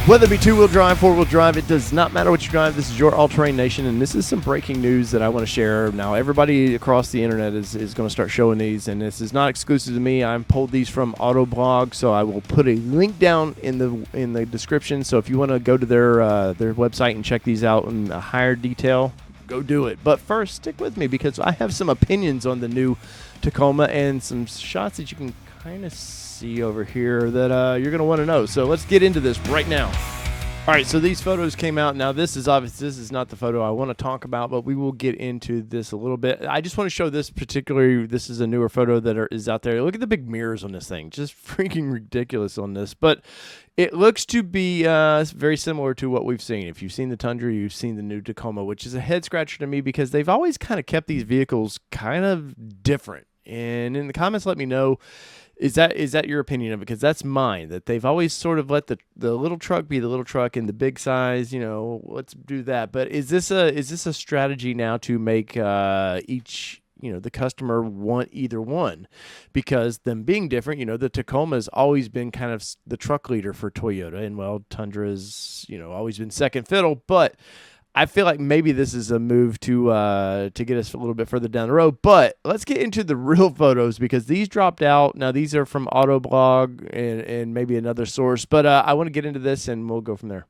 Whether it be two-wheel drive, four-wheel drive, it does not matter what you drive. This is your all-terrain nation, and this is some breaking news that I want to share. Now, everybody across the internet is going to start showing these, and this is not exclusive to me. I pulled these from Autoblog, so I will put a link down in the description. So if you want to go to their website and check these out in a higher detail, go do it. But first, stick with me because I have some opinions on the new Tacoma and some shots that you can kind of see over here that you're going to want to know. So let's get into this right now. All right, so these photos came out. Now, this is not the photo I want to talk about, but we will get into this a little bit. I just want to show this particularly. This is a newer photo that is out there. Look at the big mirrors on this thing. Just freaking ridiculous on this. But it looks to be very similar to what we've seen. If you've seen the Tundra, you've seen the new Tacoma, which is a head-scratcher to me because they've always kind of kept these vehicles kind of different. And in the comments, let me know, is that your opinion of it? Because that's mine, that they've always sort of let the little truck be the little truck and the big size, let's do that. But is this a strategy now to make each, the customer want either one? Because them being different, the Tacoma has always been kind of the truck leader for Toyota, and well, Tundra's, always been second fiddle, but I feel like maybe this is a move to get us a little bit further down the road. But let's get into the real photos because these dropped out. Now, these are from Autoblog and maybe another source. But I want to get into this, and we'll go from there.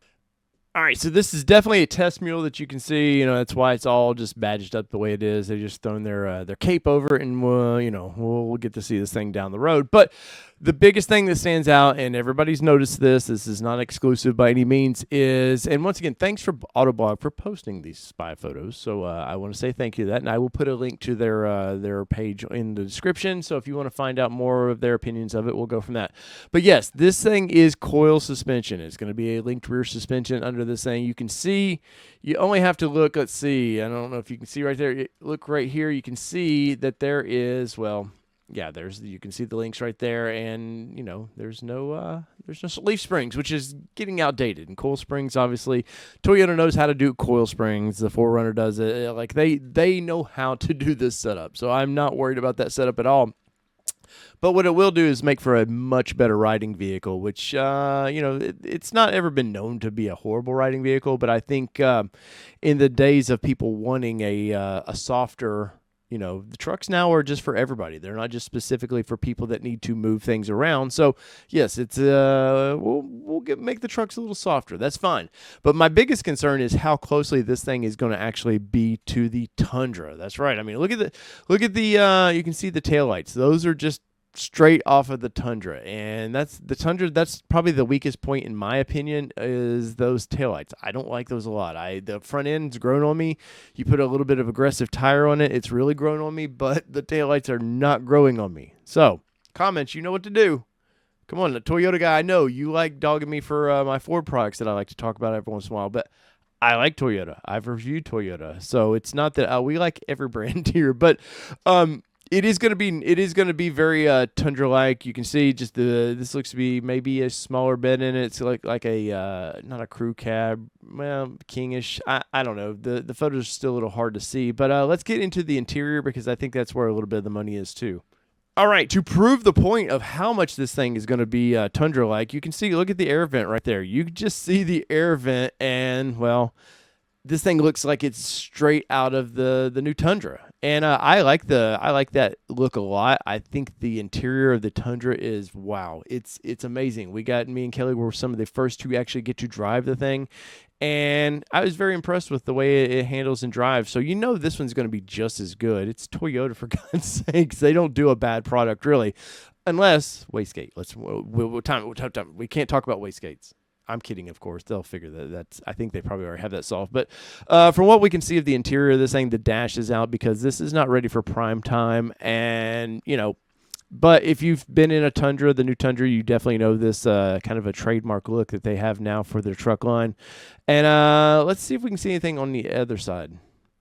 All right, so this is definitely a test mule that you can see. That's why it's all just badged up the way it is. They just thrown their cape over it, and we'll get to see this thing down the road. But the biggest thing that stands out, and everybody's noticed this is not exclusive by any means, is, and once again, thanks for Autoblog for posting these spy photos. So I want to say thank you to that, and I will put a link to their page in the description. So if you want to find out more of their opinions of it, we'll go from that. But yes, this thing is coil suspension. It's going to be a linked rear suspension under this thing. You can see, you only have to look. Let's see. I don't know if you can see right there. Look right here. You can see that there is, well, yeah, you can see the links right there, and there's no leaf springs, which is getting outdated. And coil springs, obviously, Toyota knows how to do coil springs. The 4Runner does it. Like they know how to do this setup, so I'm not worried about that setup at all. But what it will do is make for a much better riding vehicle, which it's not ever been known to be a horrible riding vehicle. But I think in the days of people wanting a softer, the trucks now are just for everybody. They're not just specifically for people that need to move things around. So yes, it's make the trucks a little softer. That's fine. But my biggest concern is how closely this thing is going to actually be to the Tundra. That's right. I mean, look at the you can see the taillights. Those are just straight off of the Tundra, and that's probably the weakest point in my opinion, is those taillights. I don't like those a lot. The front end's grown on me. You put a little bit of aggressive tire on it, it's really grown on me, but the taillights are not growing on me. So comments, you know what to do. Come on, the Toyota guy, I know you like dogging me for my Ford products that I like to talk about every once in a while, but I like Toyota. I've reviewed Toyota, so it's not that we like every brand here, but It is going to be very Tundra-like. You can see just this looks to be maybe a smaller bed in it. It's like a not a crew cab, well, Kingish. I don't know. The photos are still a little hard to see, but let's get into the interior because I think that's where a little bit of the money is too. All right, to prove the point of how much this thing is going to be Tundra-like, you can see. Look at the air vent right there. You can just see the air vent, and well, this thing looks like it's straight out of the new Tundra. And I like that look a lot. I think the interior of the Tundra is, wow, it's amazing. Me and Kelly were some of the first to actually get to drive the thing, and I was very impressed with the way it handles and drives. So this one's going to be just as good. It's Toyota, for God's sakes. They don't do a bad product, really, unless wastegate. We can't talk about wastegates. I'm kidding, of course. They'll figure that. I think they probably already have that solved. But from what we can see of the interior of this thing, the dash is out because this is not ready for prime time. And, but if you've been in a Tundra, the new Tundra, you definitely know this kind of a trademark look that they have now for their truck line. And let's see if we can see anything on the other side.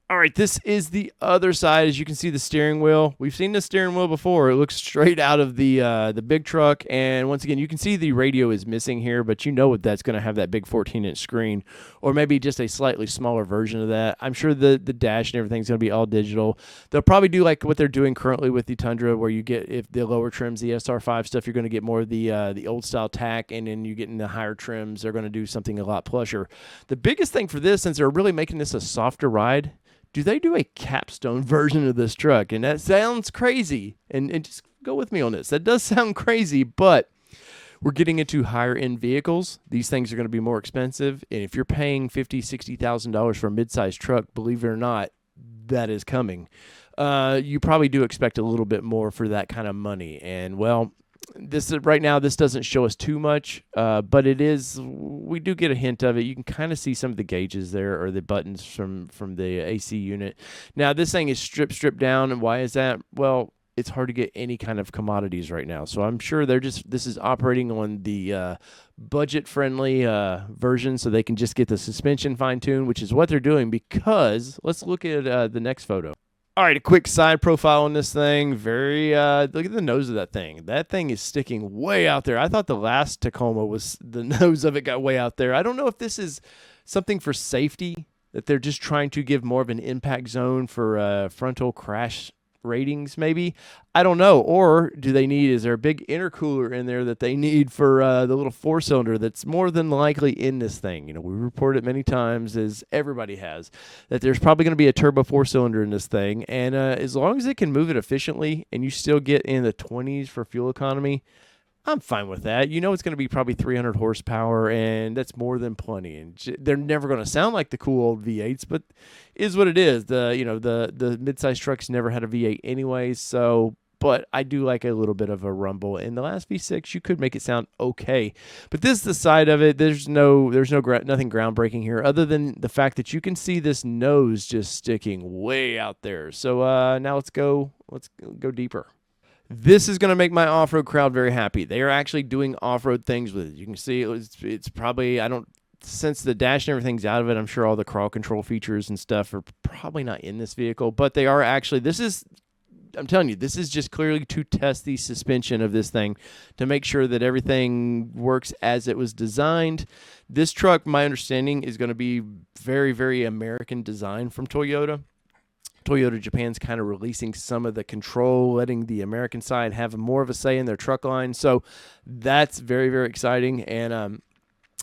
All right, this is the other side. As you can see, the steering wheel. We've seen the steering wheel before. It looks straight out of the big truck. And once again, you can see the radio is missing here, but you know what that's going to have that big 14-inch screen, or maybe just a slightly smaller version of that. I'm sure the dash and everything's going to be all digital. They'll probably do like what they're doing currently with the Tundra, where you get, if the lower trims, the SR5 stuff, you're going to get more of the old style tack, and then you get in the higher trims, they're going to do something a lot plusher. The biggest thing for this, since they're really making this a softer ride, do they do a capstone version of this truck? And that sounds crazy. And just go with me on this. That does sound crazy, but we're getting into higher end vehicles. These things are going to be more expensive. And if you're paying $50,000, $60,000 for a midsize truck, believe it or not, that is coming. You probably do expect a little bit more for that kind of money. And well, right now, this doesn't show us too much, but we do get a hint of it. You can kind of see some of the gauges there, or the buttons from the AC unit. Now, this thing is stripped down, and why is that? Well, it's hard to get any kind of commodities right now, so I'm sure this is operating on the budget-friendly version, so they can just get the suspension fine-tuned, which is what they're doing, because let's look at the next photo. All right, a quick side profile on this thing. Look at the nose of that thing. That thing is sticking way out there. I thought the last Tacoma the nose of it got way out there. I don't know if this is something for safety, that they're just trying to give more of an impact zone for frontal crash ratings, maybe. I don't know. Or is there a big intercooler in there that they need for the little 4-cylinder that's more than likely in this thing? You know, we report it many times, as everybody has, that there's probably going to be a turbo 4-cylinder in this thing. And as long as it can move it efficiently and you still get in the 20s for fuel economy, I'm fine with that. You know, it's going to be probably 300 horsepower, and that's more than plenty. And they're never going to sound like the cool old V8s, but is what it is. The midsize trucks never had a V8 anyways, so. But I do like a little bit of a rumble. In the last V6, you could make it sound okay. But this is the side of it. There's nothing groundbreaking here, other than the fact that you can see this nose just sticking way out there. So now let's go deeper. This is going to make my off-road crowd very happy. They are actually doing off-road things with it. You can see it's probably, since the dash and everything's out of it, I'm sure all the crawl control features and stuff are probably not in this vehicle, but they are actually, I'm telling you, this is just clearly to test the suspension of this thing to make sure that everything works as it was designed. This truck, my understanding, is going to be very, very American design from Toyota. Toyota Japan's kind of releasing some of the control, letting the American side have more of a say in their truck line. So that's very, very exciting. And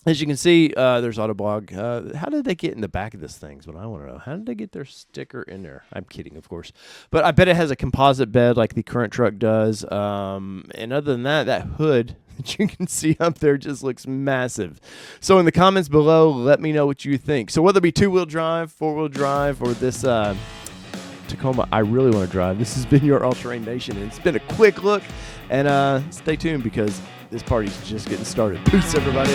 as you can see, there's Autoblog. How did they get in the back of this thing is what I want to know. How did they get their sticker in there? I'm kidding, of course. But I bet it has a composite bed like the current truck does. And other than that hood that you can see up there just looks massive. So in the comments below, let me know what you think. So whether it be two-wheel drive, four-wheel drive, or this Tacoma I really want to drive, this has been your All-Terrain Nation, and it's been a quick look, and stay tuned because this party's just getting started. Peace, everybody.